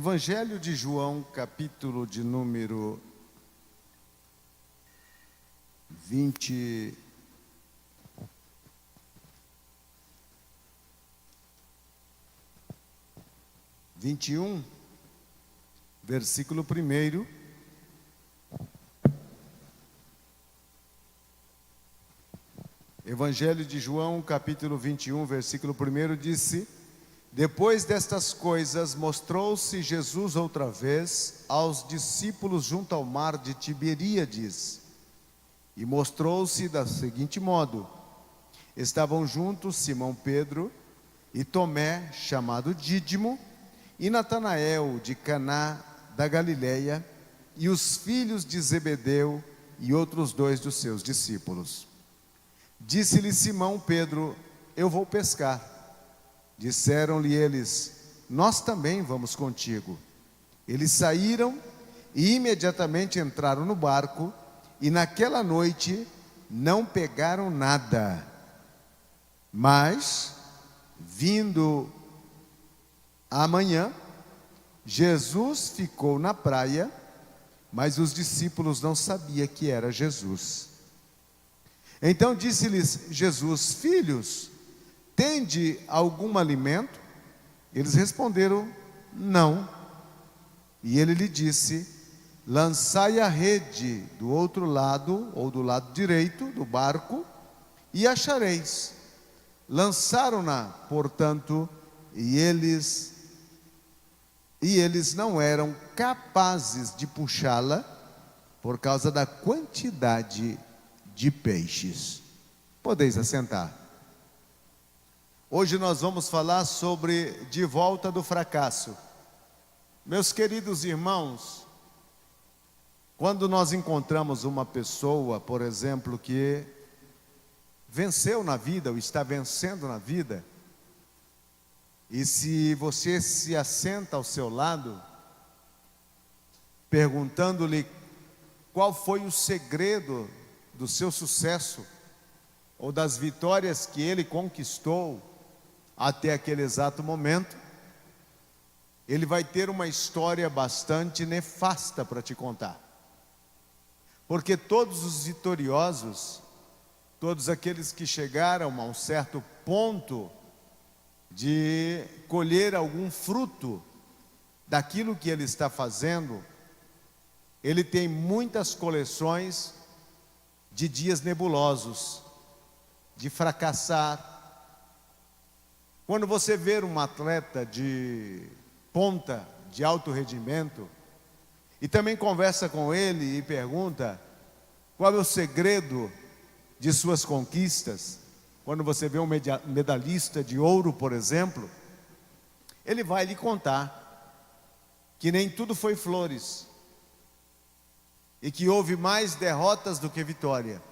Evangelho de João, capítulo de número 21, versículo 1. Evangelho de João, capítulo 21, versículo 1, disse: Depois destas coisas, mostrou-se Jesus outra vez aos discípulos junto ao mar de Tiberíades. E mostrou-se da seguinte modo: estavam juntos Simão Pedro e Tomé, chamado Dídimo, e Natanael de Caná da Galileia, e os filhos de Zebedeu e outros dois dos seus discípulos. Disse-lhe Simão Pedro: eu vou pescar. Disseram-lhe eles: nós também vamos contigo. Eles saíram e imediatamente entraram no barco, e naquela noite não pegaram nada. Mas, vindo amanhã, Jesus ficou na praia, mas os discípulos não sabiam que era Jesus. Então disse-lhes Jesus: filhos, tende algum alimento? Eles responderam: não. E ele lhe disse: lançai a rede do outro lado, ou do lado direito do barco, e achareis. Lançaram-na, portanto, e eles não eram capazes de puxá-la por causa da quantidade de peixes. Podeis assentar. Hoje nós vamos falar sobre de volta do fracasso. Meus queridos irmãos, quando nós encontramos uma pessoa, por exemplo, que venceu na vida ou está vencendo na vida, e se você se assenta ao seu lado, perguntando-lhe qual foi o segredo do seu sucesso, ou das vitórias que ele conquistou até aquele exato momento, ele vai ter uma história bastante nefasta para te contar. Porque todos os vitoriosos, todos aqueles que chegaram a um certo ponto de colher algum fruto daquilo que ele está fazendo, ele tem muitas coleções de dias nebulosos, de fracassar. Quando você vê um atleta de ponta, de alto rendimento, e também conversa com ele e pergunta qual é o segredo de suas conquistas, quando você vê um medalhista de ouro, por exemplo, ele vai lhe contar que nem tudo foi flores, e que houve mais derrotas do que vitória.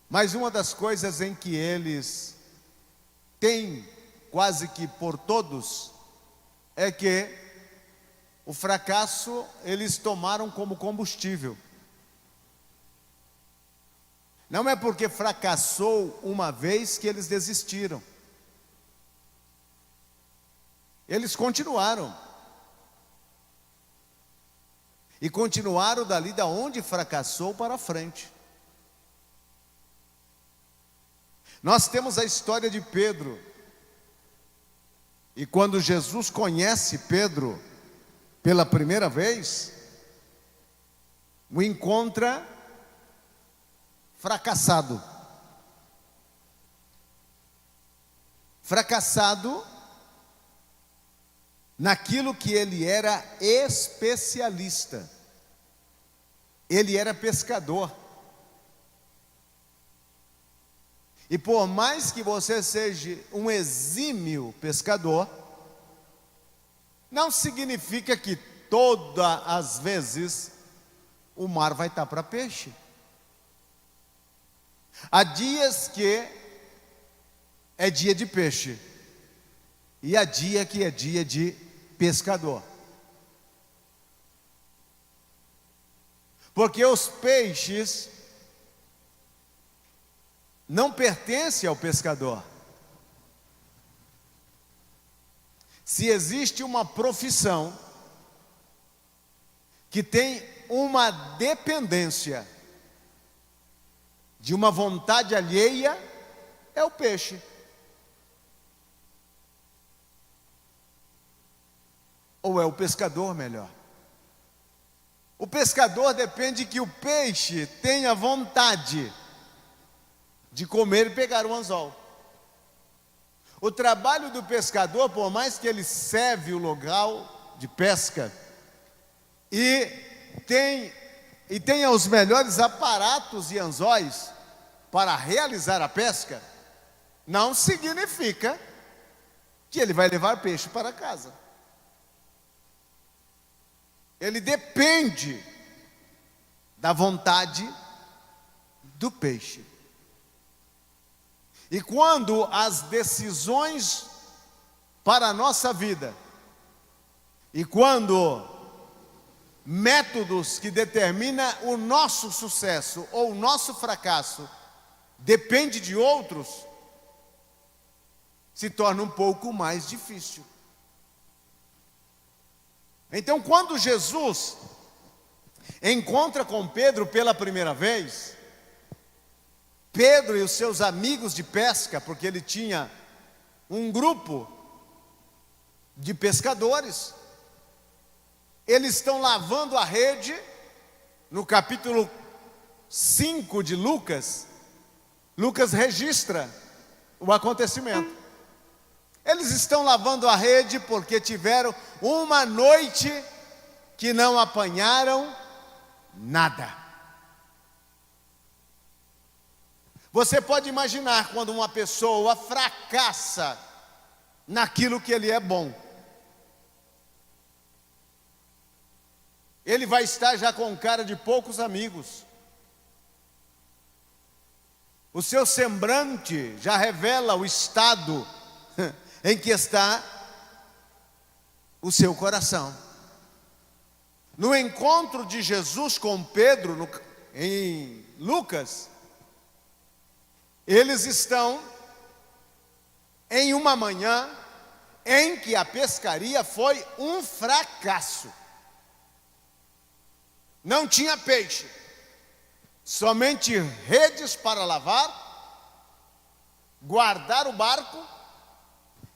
Mas uma das coisas em que eles têm quase que por todos é que o fracasso eles tomaram como combustível. Não é porque fracassou uma vez que eles desistiram. Eles continuaram. E continuaram dali da onde fracassou para frente. Nós temos a história de Pedro. E quando Jesus conhece Pedro pela primeira vez, o encontra fracassado. Fracassado naquilo que ele era especialista. Ele era pescador. E por mais que você seja um exímio pescador, não significa que todas as vezes o mar vai estar para peixe. Há dias que é dia de peixe, e há dia que é dia de pescador. Porque os peixes não pertencem ao pescador. Se existe uma profissão que tem uma dependência de uma vontade alheia, é o peixe. Ou é o pescador, melhor. O pescador depende que o peixe tenha vontade de comer e pegar o anzol. O trabalho do pescador, por mais que ele serve o local de pesca e tenha os melhores aparatos e anzóis para realizar a pesca, não significa que ele vai levar peixe para casa. Ele depende da vontade do peixe. E quando as decisões para a nossa vida, e quando métodos que determinam o nosso sucesso ou o nosso fracasso depende de outros, se torna um pouco mais difícil. Então, quando Jesus encontra com Pedro pela primeira vez, Pedro e os seus amigos de pesca, porque ele tinha um grupo de pescadores, eles estão lavando a rede. No capítulo 5 de Lucas, Lucas registra o acontecimento. Eles estão lavando a rede porque tiveram uma noite que não apanharam nada. Você pode imaginar quando uma pessoa fracassa naquilo que ele é bom. Ele vai estar já com cara de poucos amigos. O seu semblante já revela o estado em que está o seu coração. No encontro de Jesus com Pedro, em Lucas, eles estão em uma manhã em que a pescaria foi um fracasso. Não tinha peixe, somente redes para lavar, guardar o barco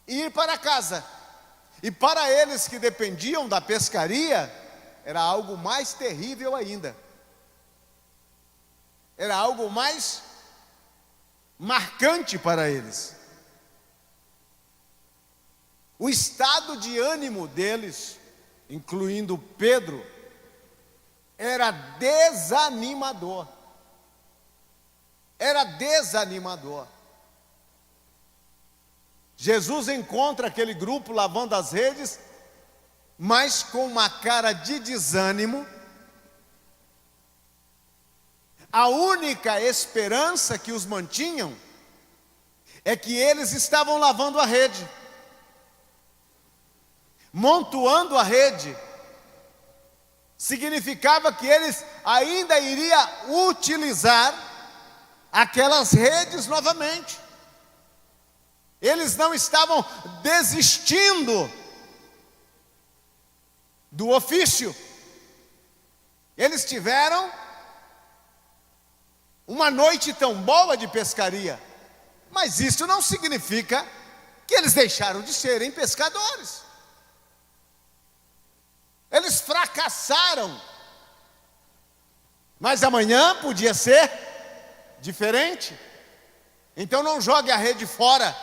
e ir para casa. E para eles que dependiam da pescaria, era algo mais terrível ainda. Era algo mais marcante para eles. O estado de ânimo deles, incluindo Pedro, era desanimador. Era desanimador. Jesus encontra aquele grupo lavando as redes, mas com uma cara de desânimo. A única esperança que os mantinham é que eles estavam lavando a rede, montuando a rede. Significava que eles ainda iriam utilizar aquelas redes novamente. Eles não estavam desistindo do ofício. Eles tiveram uma noite tão boa de pescaria, mas isso não significa que eles deixaram de serem pescadores. Eles fracassaram, mas amanhã podia ser diferente. Então não jogue a rede fora,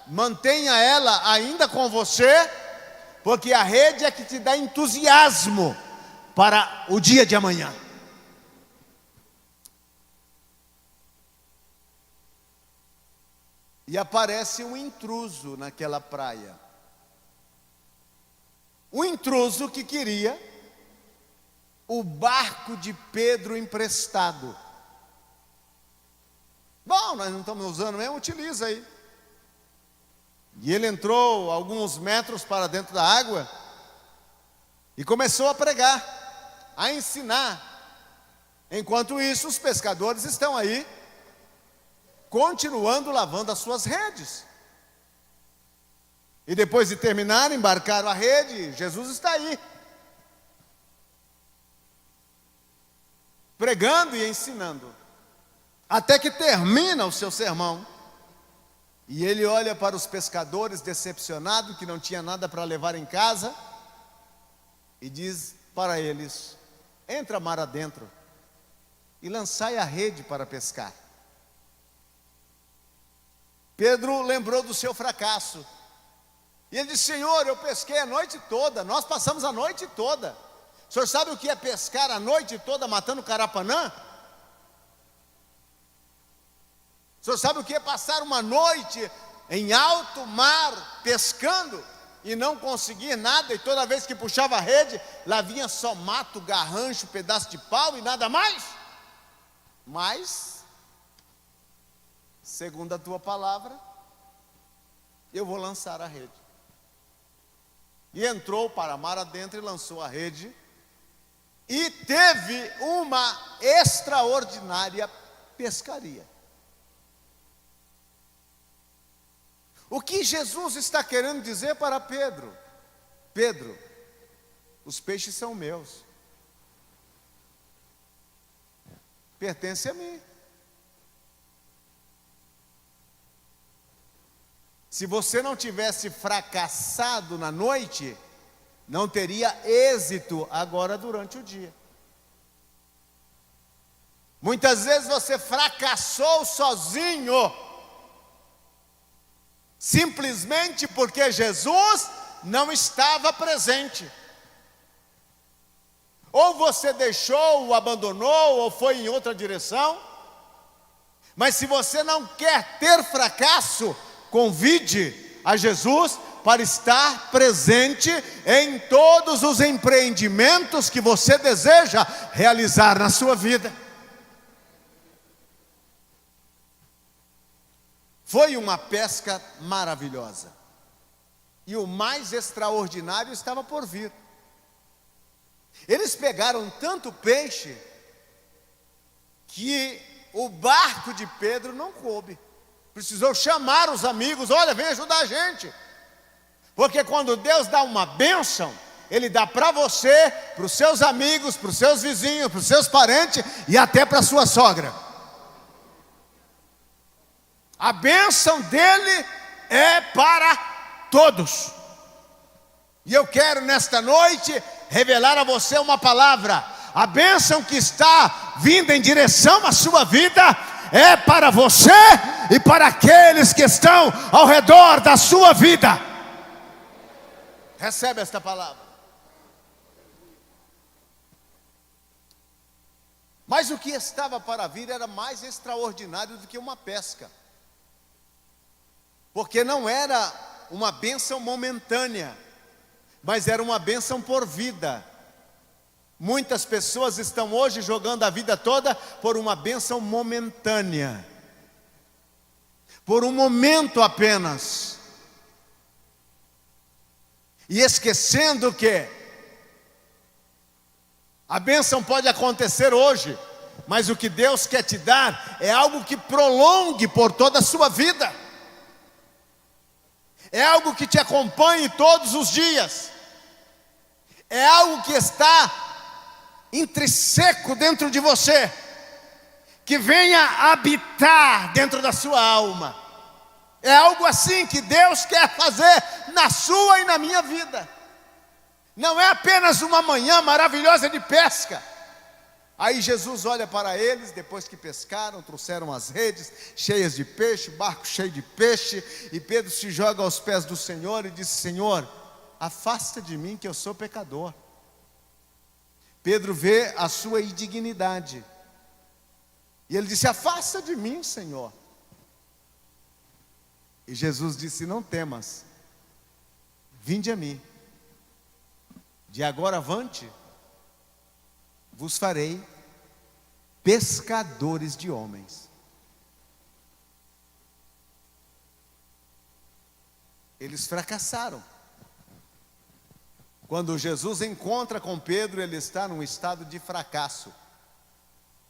mantenha ela ainda com você, porque a rede é que te dá entusiasmo para o dia de amanhã. E aparece um intruso naquela praia. Um intruso que queria o barco de Pedro emprestado. Bom, nós não estamos usando mesmo, utiliza aí. E ele entrou alguns metros para dentro da água e começou a pregar, a ensinar. Enquanto isso, os pescadores estão aí, continuando lavando as suas redes. E depois de terminar, embarcaram a rede. Jesus está aí, pregando e ensinando, até que termina o seu sermão. E ele olha para os pescadores, decepcionado, que não tinha nada para levar em casa, e diz para eles: entra mar adentro e lançai a rede para pescar. Pedro lembrou do seu fracasso, e ele disse: Senhor, eu pesquei a noite toda, nós passamos a noite toda. O senhor sabe o que é pescar a noite toda matando carapanã? O senhor sabe o que é passar uma noite em alto mar pescando e não conseguir nada, e toda vez que puxava a rede, lá vinha só mato, garrancho, pedaço de pau e nada mais? Mas, segundo a tua palavra, eu vou lançar a rede. E entrou para mar adentro e lançou a rede, e teve uma extraordinária pescaria. O que Jesus está querendo dizer para Pedro? Pedro, os peixes são meus, pertencem a mim. Se você não tivesse fracassado na noite, não teria êxito agora durante o dia. Muitas vezes você fracassou sozinho, simplesmente porque Jesus não estava presente. Ou você deixou, ou abandonou, ou foi em outra direção. Mas se você não quer ter fracasso, convide a Jesus para estar presente em todos os empreendimentos que você deseja realizar na sua vida. Foi uma pesca maravilhosa, e o mais extraordinário estava por vir. Eles pegaram tanto peixe que o barco de Pedro não coube. Precisou chamar os amigos: olha, vem ajudar a gente. Porque quando Deus dá uma bênção, Ele dá para você, para os seus amigos, para os seus vizinhos, para os seus parentes e até para a sua sogra. A bênção dele é para todos. E eu quero nesta noite revelar a você uma palavra. A bênção que está vindo em direção à sua vida é para você e para aqueles que estão ao redor da sua vida. Recebe esta palavra. Mas o que estava para vir era mais extraordinário do que uma pesca. Porque não era uma bênção momentânea, mas era uma bênção por vida. Muitas pessoas estão hoje jogando a vida toda por uma bênção momentânea, por um momento apenas, e esquecendo que a bênção pode acontecer hoje, mas o que Deus quer te dar é algo que prolongue por toda a sua vida. É algo que te acompanhe todos os dias. É algo que está intrínseco dentro de você, que venha habitar dentro da sua alma. É algo assim que Deus quer fazer na sua e na minha vida. Não é apenas uma manhã maravilhosa de pesca. Aí Jesus olha para eles, depois que pescaram, trouxeram as redes cheias de peixe, barco cheio de peixe, e Pedro se joga aos pés do Senhor e diz: Senhor, afasta de mim que eu sou pecador. Pedro vê a sua indignidade, e ele disse: afasta de mim, Senhor. E Jesus disse: não temas, vinde a mim, de agora avante vos farei pescadores de homens. Eles fracassaram. Quando Jesus encontra com Pedro, ele está num estado de fracasso.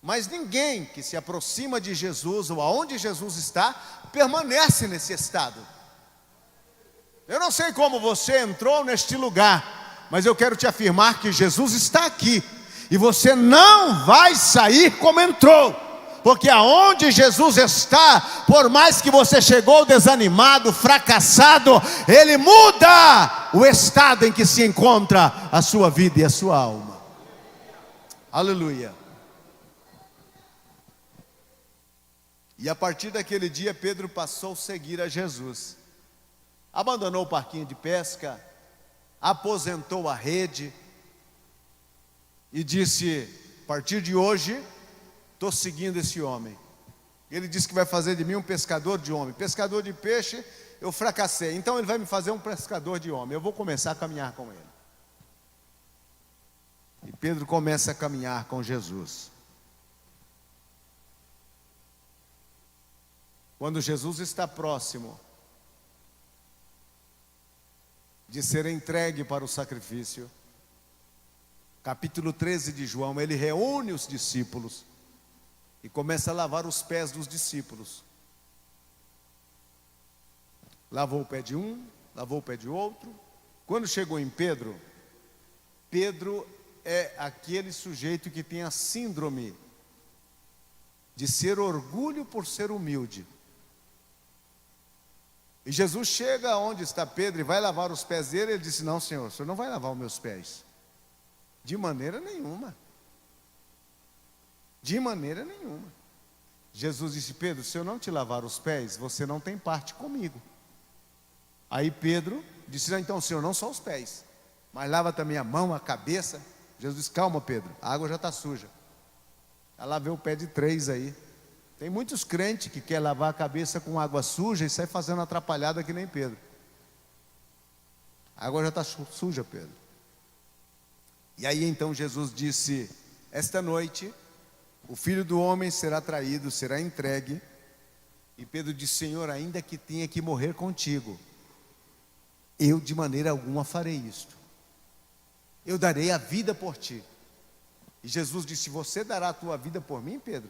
Mas ninguém que se aproxima de Jesus, ou aonde Jesus está, permanece nesse estado. Eu não sei como você entrou neste lugar, mas eu quero te afirmar que Jesus está aqui. E você não vai sair como entrou. Porque aonde Jesus está, por mais que você chegou desanimado, fracassado, Ele muda o estado em que se encontra a sua vida e a sua alma. Aleluia. E a partir daquele dia, Pedro passou a seguir a Jesus. Abandonou o parquinho de pesca, aposentou a rede e disse: a partir de hoje, estou seguindo esse homem. Ele disse que vai fazer de mim um pescador de homem. Pescador de peixe, eu fracassei. Então ele vai me fazer um pescador de homem. Eu vou começar a caminhar com ele. E Pedro começa a caminhar com Jesus. Quando Jesus está próximo de ser entregue para o sacrifício, capítulo 13 de João, ele reúne os discípulos e começa a lavar os pés dos discípulos. Lavou o pé de um, lavou o pé de outro. Quando chegou em Pedro, Pedro é aquele sujeito que tem a síndrome de ser orgulho por ser humilde. E Jesus chega onde está Pedro e vai lavar os pés dele. Ele disse: não, Senhor, o Senhor não vai lavar os meus pés. De maneira nenhuma. De maneira nenhuma. Jesus disse: Pedro, se eu não te lavar os pés, você não tem parte comigo. Aí Pedro disse: não, então, Senhor, não só os pés, mas lava também a mão, a cabeça. Jesus disse: calma, Pedro, a água já está suja. Já lavei o pé de 3 aí. Tem muitos crentes que querem lavar a cabeça com água suja e sai fazendo atrapalhada que nem Pedro. A água já está suja, Pedro. E aí então Jesus disse: esta noite o Filho do Homem será traído, será entregue. E Pedro disse: Senhor, ainda que tenha que morrer contigo, eu de maneira alguma farei isto. Eu darei a vida por ti. E Jesus disse: você dará a tua vida por mim, Pedro?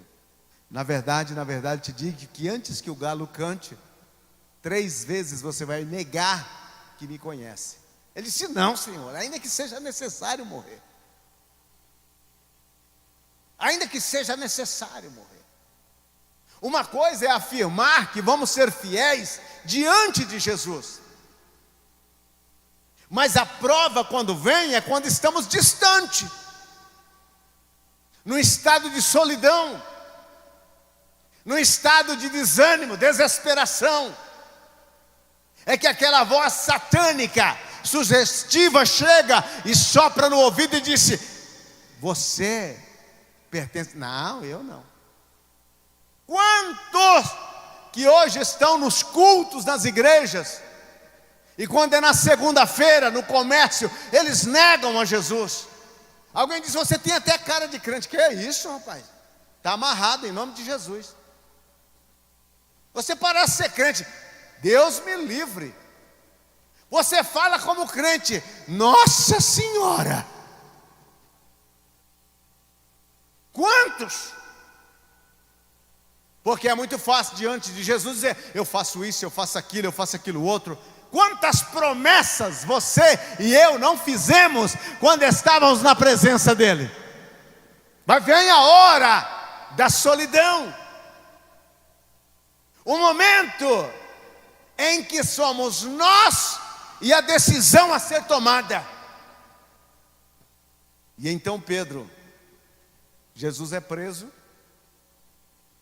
Na verdade, te digo que antes que o galo cante, 3 vezes você vai negar que me conhece. Ele disse: não, Senhor, ainda que seja necessário morrer. Ainda que seja necessário morrer. Uma coisa é afirmar que vamos ser fiéis diante de Jesus. Mas a prova quando vem é quando estamos distante, no estado de solidão, no estado de desânimo, desesperação. É que aquela voz satânica, sugestiva, chega e sopra no ouvido e disse: você pertence. Não, eu não. Quantos que hoje estão nos cultos nas igrejas, e quando é na segunda-feira, no comércio, eles negam a Jesus. Alguém diz: você tem até cara de crente. Que é isso, rapaz? Está amarrado em nome de Jesus. Você parece ser crente. Deus me livre. Você fala como crente. Nossa Senhora. Quantos? Porque é muito fácil diante de Jesus dizer: eu faço isso, eu faço aquilo outro. Quantas promessas você e eu não fizemos quando estávamos na presença dele? Mas vem a hora da solidão, o momento em que somos nós e a decisão a ser tomada. E então Jesus é preso,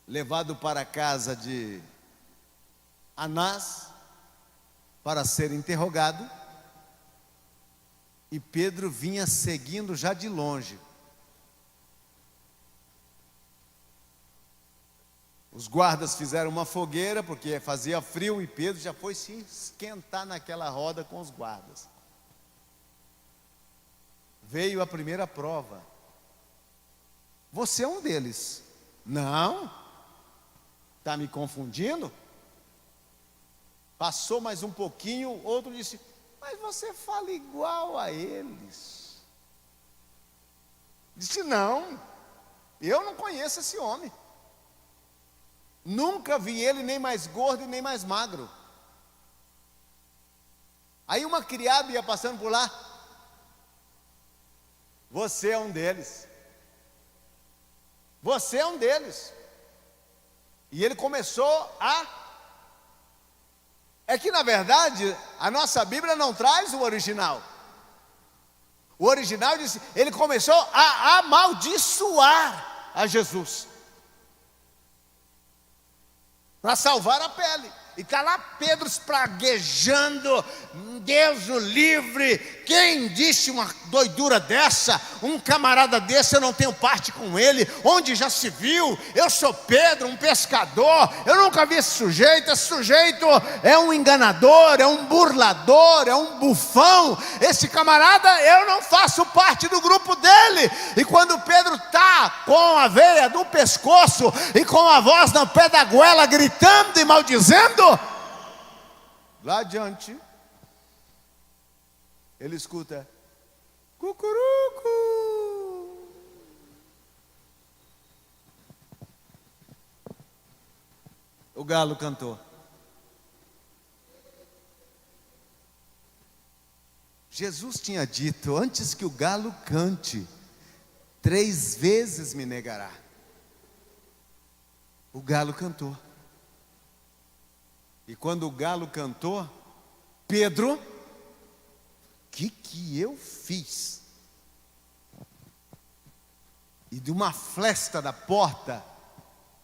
levado para a casa de Anás para ser interrogado, e Pedro vinha seguindo já de longe. Os guardas fizeram uma fogueira porque fazia frio e Pedro já foi se esquentar naquela roda com os guardas. Veio a primeira prova. Você é um deles. Não? Está me confundindo? Passou mais um pouquinho, outro disse: mas você fala igual a eles. Disse: não, eu não conheço esse homem. Nunca vi ele nem mais gordo e nem mais magro. Aí uma criada ia passando por lá. Você é um deles. Você é um deles. E ele começou a... É que na verdade a nossa Bíblia não traz o original. O original diz, ele começou a amaldiçoar a Jesus para salvar a pele. E está lá Pedro espraguejando, Deus o livre, quem disse uma doidura dessa? Um camarada desse, eu não tenho parte com ele, onde já se viu? Eu sou Pedro, um pescador, eu nunca vi esse sujeito é um enganador, é um burlador, é um bufão, esse camarada, eu não faço parte do grupo dele. E quando Pedro está com a veia do pescoço e com a voz no pé da goela, gritando e maldizendo, lá adiante, ele escuta, cucurucu. O galo cantou. Jesus tinha dito, antes que o galo cante, 3 vezes me negará. O galo cantou. E quando o galo cantou, Pedro, o que eu fiz? E de uma fresta da porta,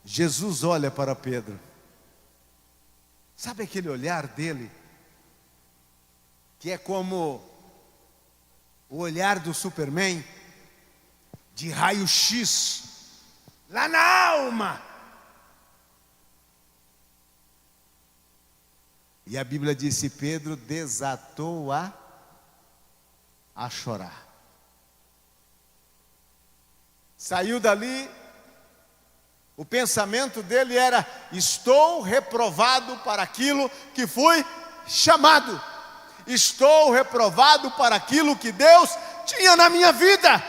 Jesus olha para Pedro. Sabe aquele olhar dele? Que é como o olhar do Superman, de raio-x, lá na alma. E a Bíblia disse, Pedro desatou a chorar. Saiu dali, o pensamento dele era, estou reprovado para aquilo que fui chamado. Estou reprovado para aquilo que Deus tinha na minha vida.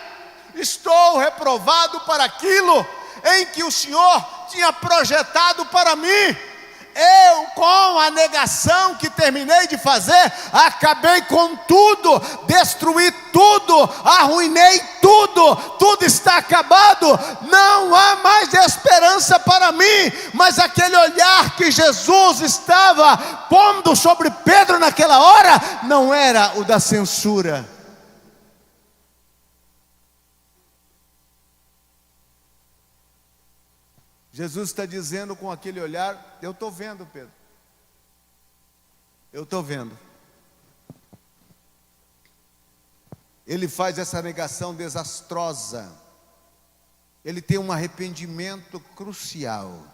Estou reprovado para aquilo em que o Senhor tinha projetado para mim. Eu, com a negação que terminei de fazer, acabei com tudo, destruí tudo, arruinei tudo, tudo está acabado, não há mais esperança para mim. Mas aquele olhar que Jesus estava pondo sobre Pedro naquela hora, não era o da censura. Jesus está dizendo com aquele olhar, eu estou vendo, Pedro. Eu estou vendo. Ele faz essa negação desastrosa. Ele tem um arrependimento crucial.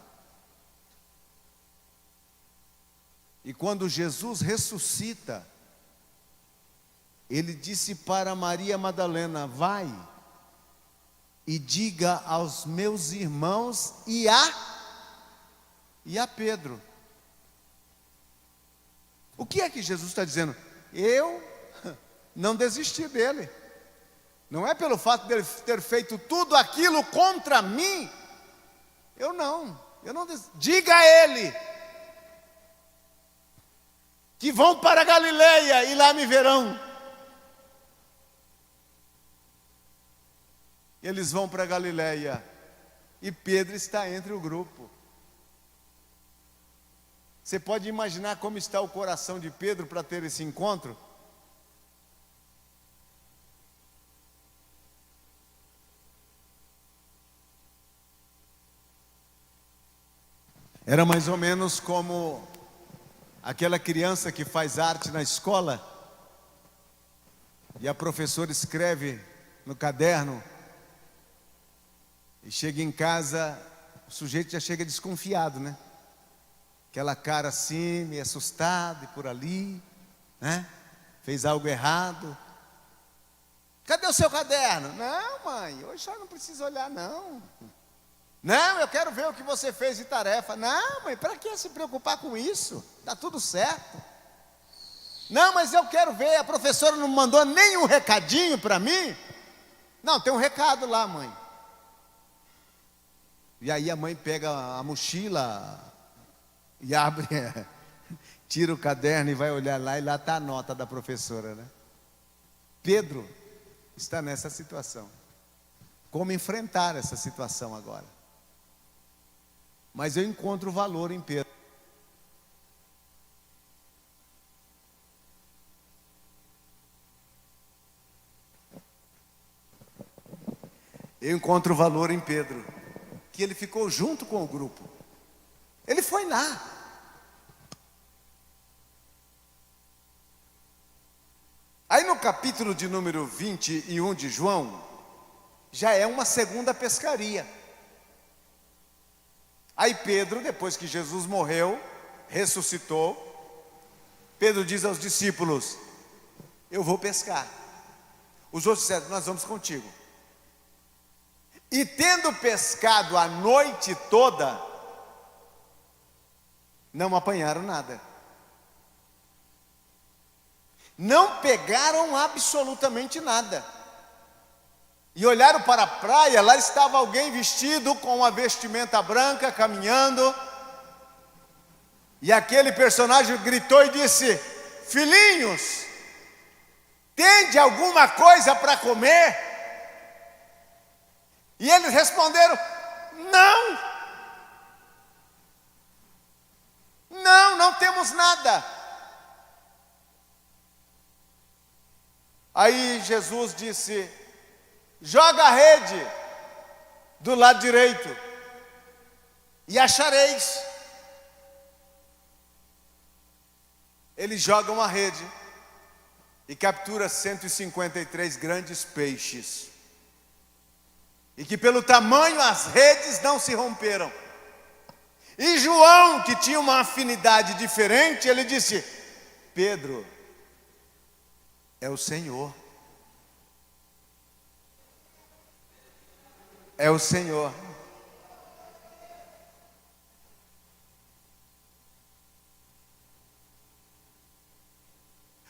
E quando Jesus ressuscita, ele disse para Maria Madalena, vai e diga aos meus irmãos e a Pedro. O que é que Jesus está dizendo? Eu não desisti dele. Não é pelo fato dele ter feito tudo aquilo contra mim. Eu não desisti. Diga a ele que vão para Galileia e lá me verão. Eles vão para Galileia e Pedro está entre o grupo. Você pode imaginar como está o coração de Pedro para ter esse encontro? Era mais ou menos como aquela criança que faz arte na escola e a professora escreve no caderno e chega em casa, o sujeito já chega desconfiado, né? Aquela cara assim, meio assustado e por ali, né? Fez algo errado. Cadê o seu caderno? Não, mãe, hoje já não precisa olhar, não. Não, eu quero ver o que você fez de tarefa. Não, mãe, para que se preocupar com isso? Está tudo certo. Não, mas eu quero ver, a professora não mandou nenhum recadinho para mim. Não, tem um recado lá, mãe. E aí a mãe pega a mochila e abre tira o caderno e vai olhar lá, e lá está a nota da professora, né? Pedro está nessa situação. Como enfrentar essa situação agora? Mas eu encontro valor em Pedro. Eu encontro valor em Pedro, que ele ficou junto com o grupo. Ele foi lá. Aí no capítulo de número 21 de João, já é uma segunda pescaria. Aí Pedro, depois que Jesus morreu, ressuscitou, Pedro diz aos discípulos: eu vou pescar. Os outros disseram: nós vamos contigo. E tendo pescado a noite toda, não apanharam nada. Não pegaram absolutamente nada. E olharam para a praia, lá estava alguém vestido com uma vestimenta branca, caminhando. E aquele personagem gritou e disse: filhinhos, tende alguma coisa para comer? E eles responderam: não. Não temos nada. Aí Jesus disse: joga a rede do lado direito e achareis. Eles jogam a rede e captura 153 grandes peixes. E que pelo tamanho as redes não se romperam. E João, que tinha uma afinidade diferente, ele disse: Pedro, é o Senhor. É o Senhor.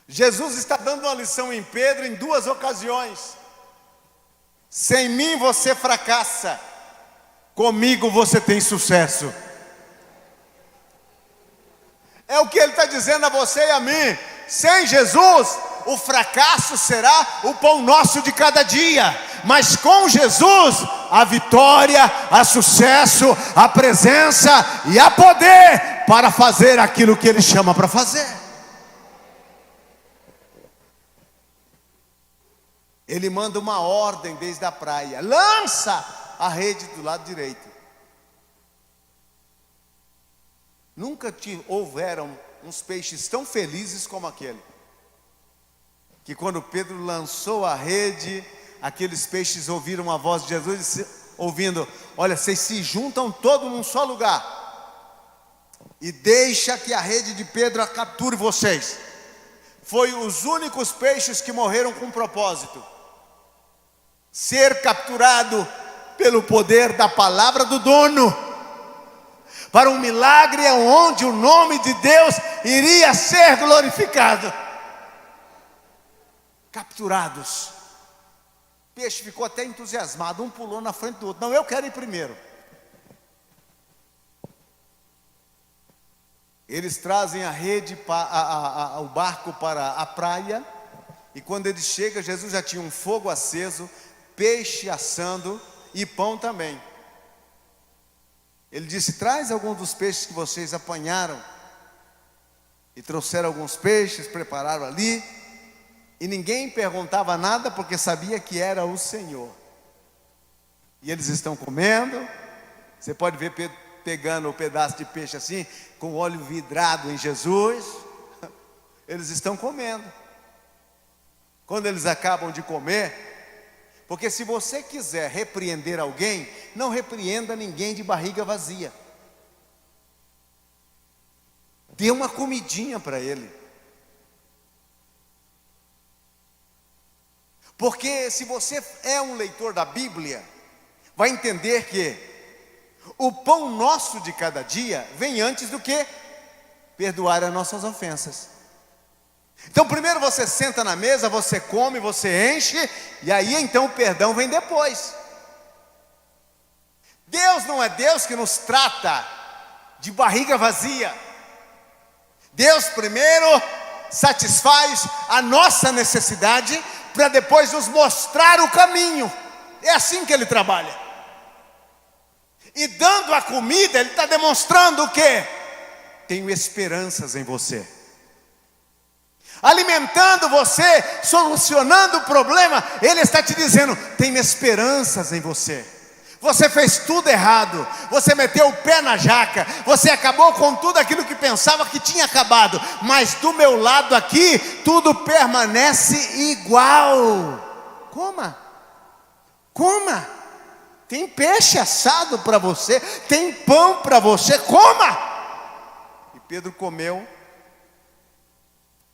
Jesus está dando uma lição em Pedro em duas ocasiões. Sem mim você fracassa, comigo você tem sucesso. É o que ele está dizendo a você e a mim. Sem Jesus, o fracasso será o pão nosso de cada dia. Mas com Jesus, a vitória, a sucesso, a presença e a poder para fazer aquilo que Ele chama para fazer. Ele manda uma ordem desde a praia: lança a rede do lado direito. Nunca houveram uns peixes tão felizes como aquele. Que quando Pedro lançou a rede, aqueles peixes ouviram a voz de Jesus, ouvindo: olha, vocês se juntam todos num só lugar, e deixa que a rede de Pedro capture vocês. Foi os únicos peixes que morreram com propósito: ser capturado pelo poder da palavra do dono, para um milagre onde o nome de Deus iria ser glorificado. Capturados. O peixe ficou até entusiasmado, um pulou na frente do outro: não, eu quero ir primeiro. Eles trazem a rede, o barco para a praia, e quando eles chegam, Jesus já tinha um fogo aceso, peixe assando e pão também. Ele disse: traz algum dos peixes que vocês apanharam. E trouxeram alguns peixes, prepararam ali, e ninguém perguntava nada, porque sabia que era o Senhor. E eles estão comendo. Você pode ver Pedro pegando um pedaço de peixe assim, com óleo vidrado em Jesus. Eles estão comendo. Quando eles acabam de comer, porque se você quiser repreender alguém, não repreenda ninguém de barriga vazia. Dê uma comidinha para ele. Porque se você é um leitor da Bíblia, vai entender que o pão nosso de cada dia vem antes do que perdoar as nossas ofensas. Então primeiro você senta na mesa, você come, você enche, e aí então o perdão vem depois. Deus não é Deus que nos trata de barriga vazia. Deus primeiro satisfaz a nossa necessidade para depois nos mostrar o caminho. É assim que Ele trabalha. E dando a comida, Ele está demonstrando o quê? Tenho esperanças em você. Alimentando você, solucionando o problema, Ele está te dizendo, tenho esperanças em você. Você fez tudo errado, você meteu o pé na jaca, você acabou com tudo aquilo que pensava que tinha acabado, mas do meu lado aqui, tudo permanece igual. Coma, tem peixe assado para você, tem pão para você, coma. E Pedro comeu.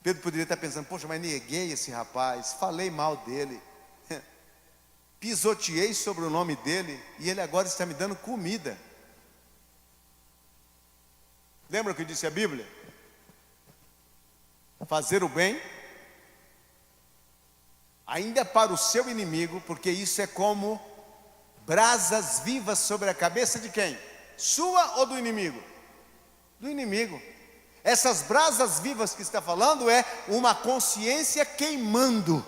Pedro poderia estar pensando, poxa, mas neguei esse rapaz, falei mal dele, pisoteei sobre o nome dele, e ele agora está me dando comida. Lembra o que disse a Bíblia? Fazer o bem, ainda para o seu inimigo, porque isso é como brasas vivas sobre a cabeça de quem? Sua ou do inimigo? Do inimigo. Essas brasas vivas que está falando é uma consciência queimando.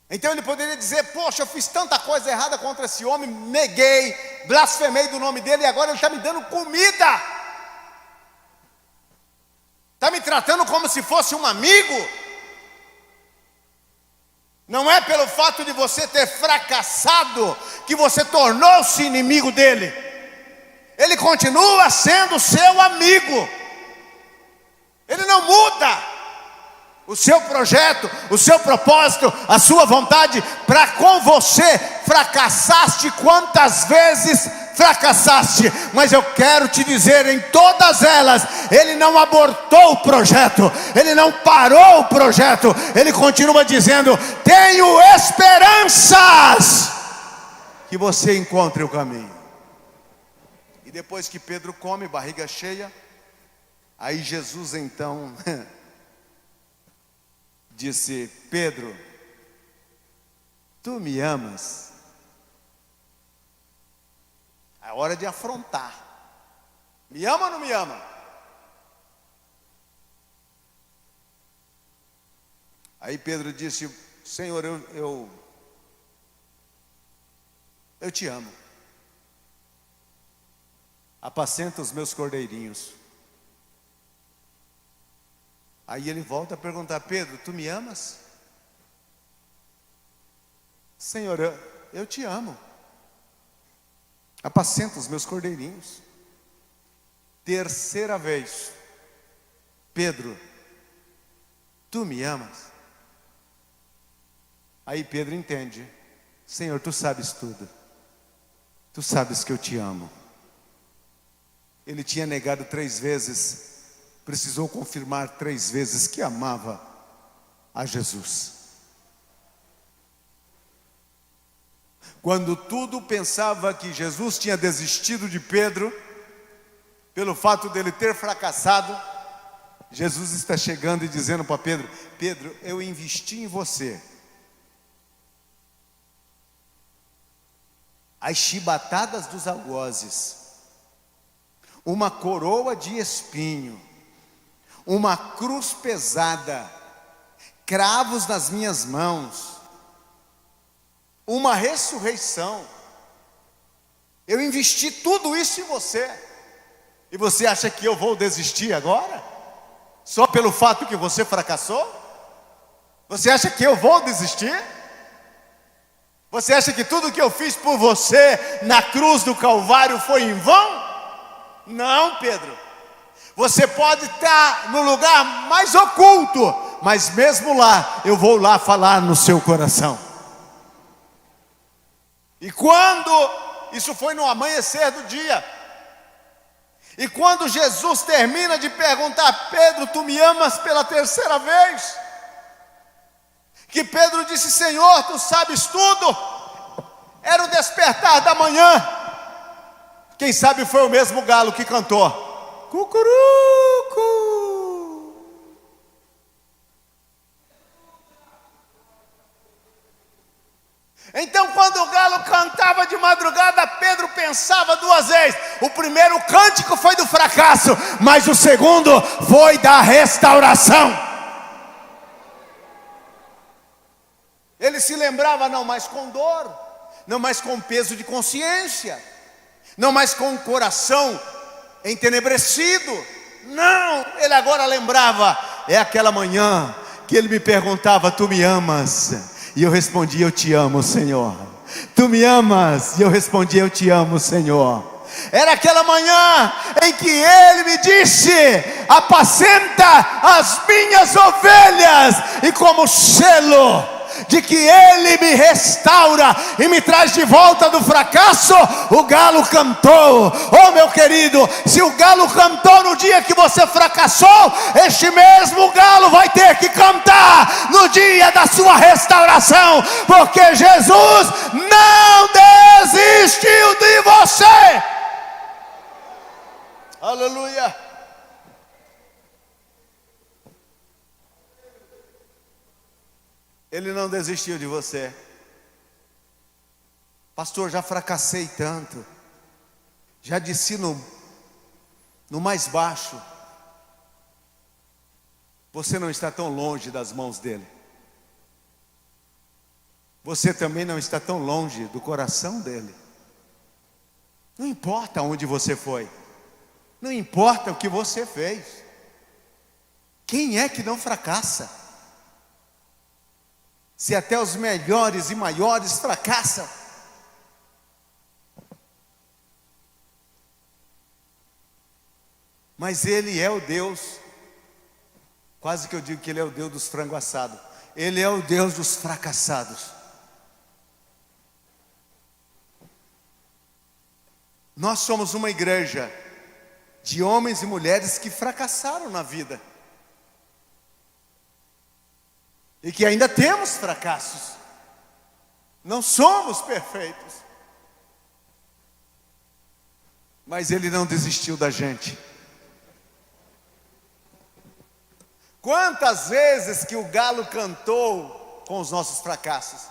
Então ele poderia dizer, poxa, eu fiz tanta coisa errada contra esse homem, neguei, blasfemei do nome dele e agora ele está me dando comida. Está me tratando como se fosse um amigo. Não é pelo fato de você ter fracassado que você tornou-se inimigo dele. Ele continua sendo seu amigo. Ele não muda o seu projeto, o seu propósito, a sua vontade para com você. Fracassaste quantas vezes fracassaste, mas eu quero te dizer, em todas elas, Ele não abortou o projeto, Ele não parou o projeto, Ele continua dizendo, tenho esperanças que você encontre o caminho. E depois que Pedro come, barriga cheia, aí Jesus então disse, Pedro, tu me amas? É hora de afrontar. Me ama ou não me ama? Aí Pedro disse, Senhor, eu te amo. Apacenta os meus cordeirinhos. Aí ele volta a perguntar, Pedro, tu me amas? Senhor, eu te amo. Apacenta os meus cordeirinhos. Terceira vez, Pedro, tu me amas? Aí Pedro entende, Senhor, tu sabes tudo. Tu sabes que eu te amo. Ele tinha negado 3 vezes, precisou confirmar 3 vezes que amava a Jesus. Quando tudo pensava que Jesus tinha desistido de Pedro, pelo fato dele ter fracassado, Jesus está chegando e dizendo para Pedro, Pedro, eu investi em você. As chibatadas dos algozes, uma coroa de espinho, uma cruz pesada, cravos nas minhas mãos, uma ressurreição. Eu investi tudo isso em você. E você acha que eu vou desistir agora? Só pelo fato que você fracassou? Você acha que eu vou desistir? Você acha que tudo que eu fiz por você na cruz do Calvário foi em vão? Não, Pedro. Você pode estar no lugar mais oculto, mas mesmo lá, eu vou lá falar no seu coração. E quando, isso foi no amanhecer do dia, e quando Jesus termina de perguntar, Pedro, tu me amas pela terceira vez? Que Pedro disse, Senhor, tu sabes tudo. Era o despertar da manhã. Quem sabe foi o mesmo galo que cantou, cucurucu. Então quando o galo cantava de madrugada, Pedro pensava, pensava duas vezes. O primeiro cântico foi do fracasso, mas o segundo foi da restauração. Ele se lembrava não mais com dor, não mais com peso de consciência, não mais com o coração entenebrecido. Não, ele agora lembrava, é aquela manhã que ele me perguntava: tu me amas? E eu respondi: eu te amo, Senhor. Tu me amas? E eu respondi: eu te amo, Senhor. Era aquela manhã em que ele me disse: apacenta as minhas ovelhas. E como selo de que ele me restaura e me traz de volta do fracasso, o galo cantou. Oh, meu querido, se o galo cantou no dia que você fracassou, este mesmo galo vai ter que cantar no dia da sua restauração, porque Jesus não desistiu de você. Aleluia. Ele não desistiu de você. Pastor, já fracassei tanto, já desci no mais baixo. Você não está tão longe das mãos dele. Você também não está tão longe do coração dele. Não importa onde você foi, não importa o que você fez. Quem é que não fracassa? Se até os melhores e maiores fracassam. Mas ele é o Deus, quase que eu digo que ele é o Deus dos frango assados. Ele é o Deus dos fracassados. Nós somos uma igreja de homens e mulheres que fracassaram na vida. E que ainda temos fracassos. Não somos perfeitos. Mas ele não desistiu da gente. Quantas vezes que o galo cantou com os nossos fracassos?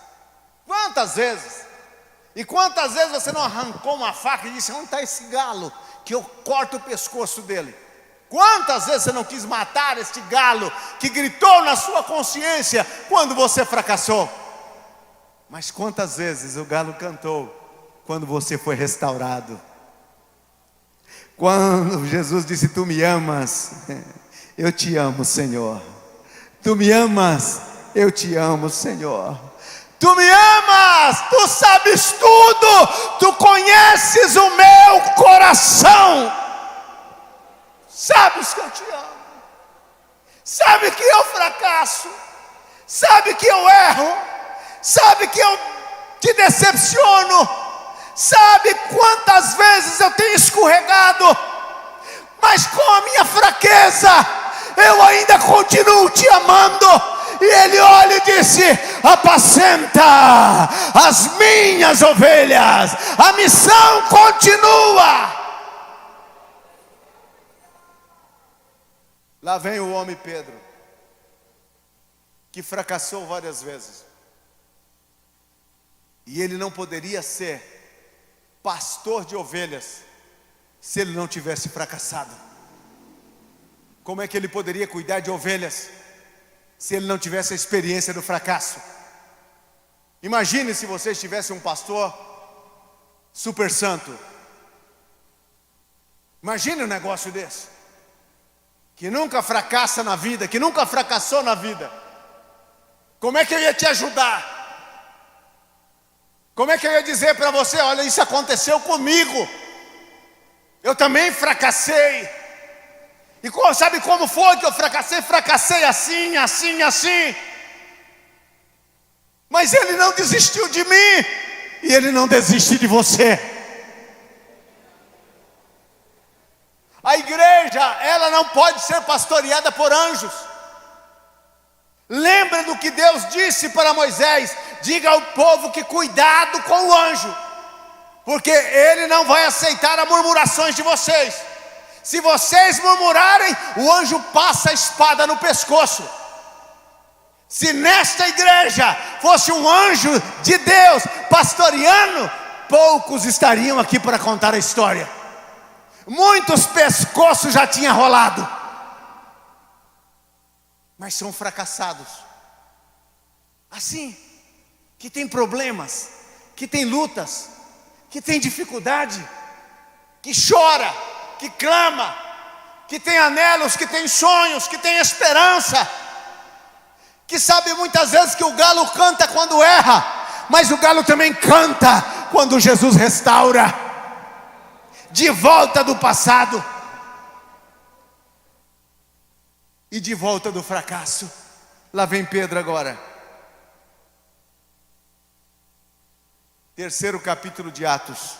Quantas vezes? E quantas vezes você não arrancou uma faca e disse: onde está esse galo? Que eu corto o pescoço dele. Quantas vezes você não quis matar este galo que gritou na sua consciência quando você fracassou? Mas quantas vezes o galo cantou quando você foi restaurado? Quando Jesus disse: tu me amas? Eu te amo, Senhor. Tu me amas? Eu te amo, Senhor. Tu me amas? Tu sabes tudo. Tu conheces o meu coração. Sabes que eu te amo. Sabe que eu fracasso. Sabe que eu erro. Sabe que eu te decepciono. Sabe quantas vezes eu tenho escorregado. Mas com a minha fraqueza eu ainda continuo te amando. E ele olha e disse: apacenta as minhas ovelhas. A missão continua. Lá vem o homem Pedro, que fracassou várias vezes. E ele não poderia ser pastor de ovelhas se ele não tivesse fracassado. Como é que ele poderia cuidar de ovelhas se ele não tivesse a experiência do fracasso? Imagine se você tivesse um pastor super santo. Imagine um negócio desse, que nunca fracassa na vida, que nunca fracassou na vida. Como é que eu ia te ajudar? Como é que eu ia dizer para você: olha, isso aconteceu comigo, eu também fracassei. E sabe como foi que eu fracassei? Fracassei assim, assim, assim. Mas ele não desistiu de mim, e ele não desiste de você. A igreja, ela não pode ser pastoreada por anjos. Lembra do que Deus disse para Moisés: diga ao povo que cuidado com o anjo, porque ele não vai aceitar as murmurações de vocês. Se vocês murmurarem, o anjo passa a espada no pescoço. Se nesta igreja fosse um anjo de Deus pastoreando, poucos estariam aqui para contar a história. Muitos pescoços já tinham rolado, mas são fracassados. Assim, que tem problemas, que tem lutas, que tem dificuldade, que chora, que clama, que tem anelos, que tem sonhos, que tem esperança, que sabe muitas vezes que o galo canta quando erra, mas o galo também canta quando Jesus restaura, de volta do passado e de volta do fracasso. Lá vem Pedro agora. Terceiro capítulo de Atos.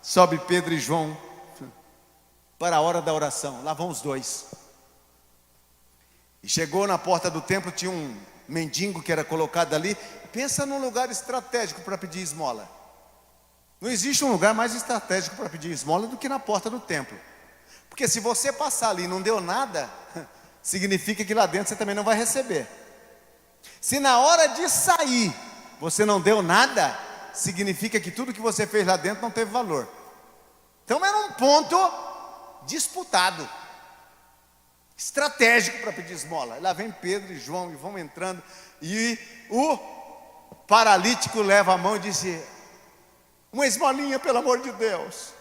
Sobe Pedro e João para a hora da oração. Lá vão os dois. E chegou na porta do templo, tinha um mendigo que era colocado ali. Pensa num lugar estratégico para pedir esmola. Não existe um lugar mais estratégico para pedir esmola do que na porta do templo. Porque se você passar ali e não deu nada, significa que lá dentro você também não vai receber. Se na hora de sair você não deu nada, significa que tudo que você fez lá dentro não teve valor. Então era um ponto disputado, estratégico para pedir esmola. Lá vem Pedro e João e vão entrando, e o paralítico leva a mão e disse: uma esmolinha, pelo amor de Deus.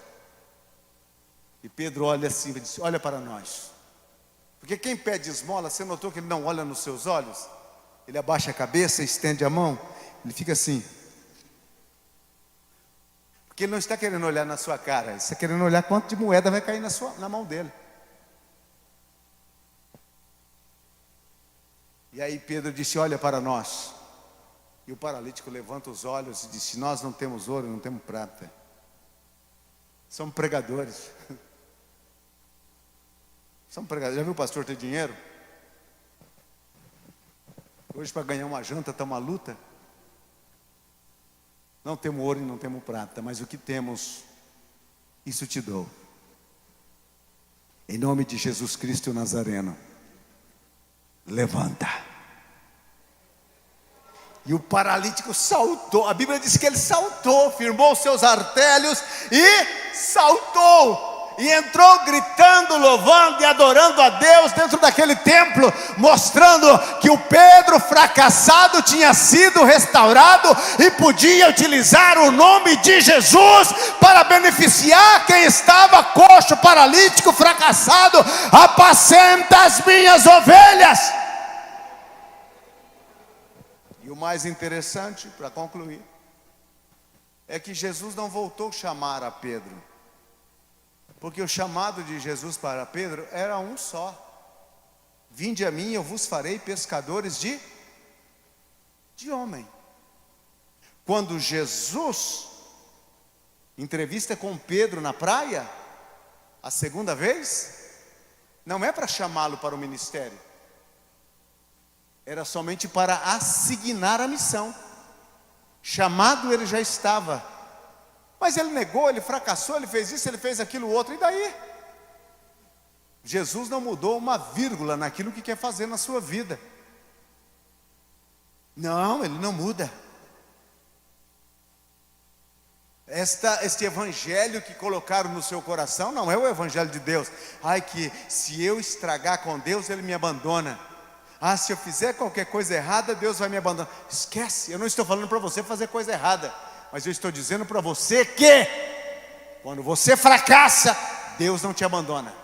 E Pedro olha assim e disse: olha para nós. Porque quem pede esmola, você notou que ele não olha nos seus olhos? Ele abaixa a cabeça, estende a mão, ele fica assim. Porque ele não está querendo olhar na sua cara, ele está querendo olhar quanto de moeda vai cair na mão dele. E aí Pedro disse: olha para nós. E o paralítico levanta os olhos e disse: nós não temos ouro, não temos prata. Somos pregadores. Somos pregadores. Já viu o pastor ter dinheiro? Hoje para ganhar uma janta está uma luta. Não temos ouro e não temos prata, mas o que temos, isso te dou. Em nome de Jesus Cristo Nazareno, levanta. E o paralítico saltou. A Bíblia diz que ele saltou, firmou os seus artelhos e saltou. E entrou gritando, louvando e adorando a Deus dentro daquele templo, mostrando que o Pedro fracassado tinha sido restaurado e podia utilizar o nome de Jesus para beneficiar quem estava coxo, paralítico, fracassado. Apacenta as minhas ovelhas. E o mais interessante, para concluir, é que Jesus não voltou a chamar a Pedro. Porque o chamado de Jesus para Pedro era um só: vinde a mim, eu vos farei pescadores de homem. Quando Jesus entrevista com Pedro na praia, a segunda vez, não é para chamá-lo para o ministério, era somente para assignar a missão. Chamado ele já estava, mas ele negou, ele fracassou, ele fez isso, ele fez aquilo outro, e daí? Jesus não mudou uma vírgula naquilo que quer fazer na sua vida. Não, ele não muda. Este evangelho que colocaram no seu coração não é o evangelho de Deus. Ai, que se eu estragar com Deus, ele me abandona. Ah, se eu fizer qualquer coisa errada, Deus vai me abandonar. Esquece, eu não estou falando para você fazer coisa errada, mas eu estou dizendo para você que quando você fracassa, Deus não te abandona.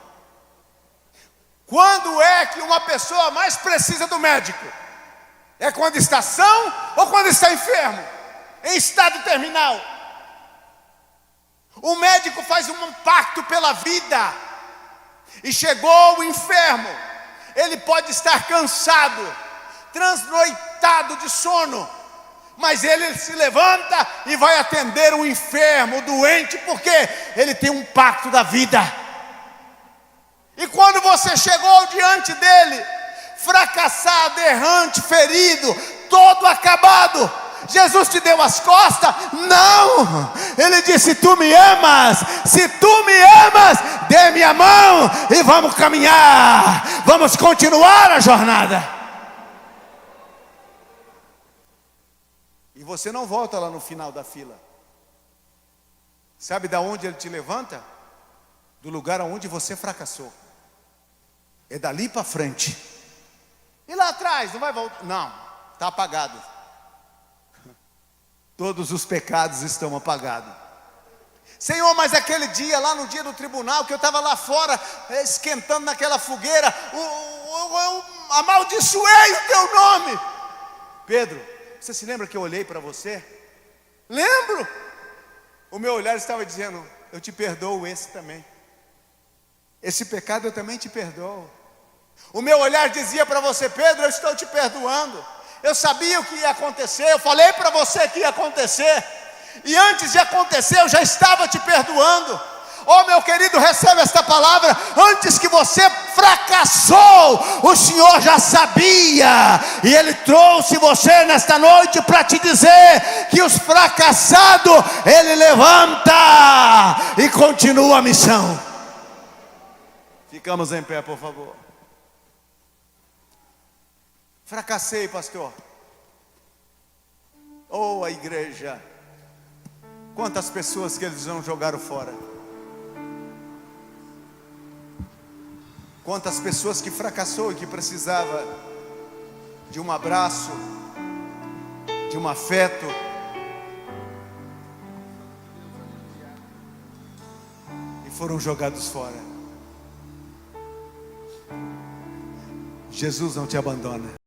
Quando é que uma pessoa mais precisa do médico? É quando está são ou quando está enfermo? Em estado terminal. O médico faz um pacto pela vida. E chegou o enfermo. Ele pode estar cansado, transnoitado de sono, mas ele se levanta e vai atender o enfermo, o doente, porque ele tem um pacto da vida. E quando você chegou diante dele, fracassado, errante, ferido, todo acabado, Jesus te deu as costas? Não! Ele disse: tu me amas? Se tu me amas, dê-me a mão e vamos caminhar, vamos continuar a jornada. E você não volta lá no final da fila. Sabe da onde Ele te levanta? Do lugar onde você fracassou. É dali para frente. E lá atrás, não vai voltar? Não, está apagado. Todos os pecados estão apagados. Senhor, mas aquele dia, lá no dia do tribunal, que eu estava lá fora, esquentando naquela fogueira, eu amaldiçoei o teu nome. Pedro, você se lembra que eu olhei para você? Lembro. O meu olhar estava dizendo: eu te perdoo esse também. Esse pecado eu também te perdoo. O meu olhar dizia para você: Pedro, eu estou te perdoando. Eu sabia o que ia acontecer, eu falei para você que ia acontecer. E antes de acontecer eu já estava te perdoando. Oh, meu querido, recebe esta palavra. Antes que você fracassou, o Senhor já sabia. E Ele trouxe você nesta noite para te dizer que os fracassados Ele levanta e continua a missão. Ficamos em pé, por favor. Fracassei, pastor. Oh, a igreja. Quantas pessoas que eles não jogaram fora. Quantas pessoas que fracassou e que precisava de um abraço, de um afeto. E foram jogados fora. Jesus não te abandona.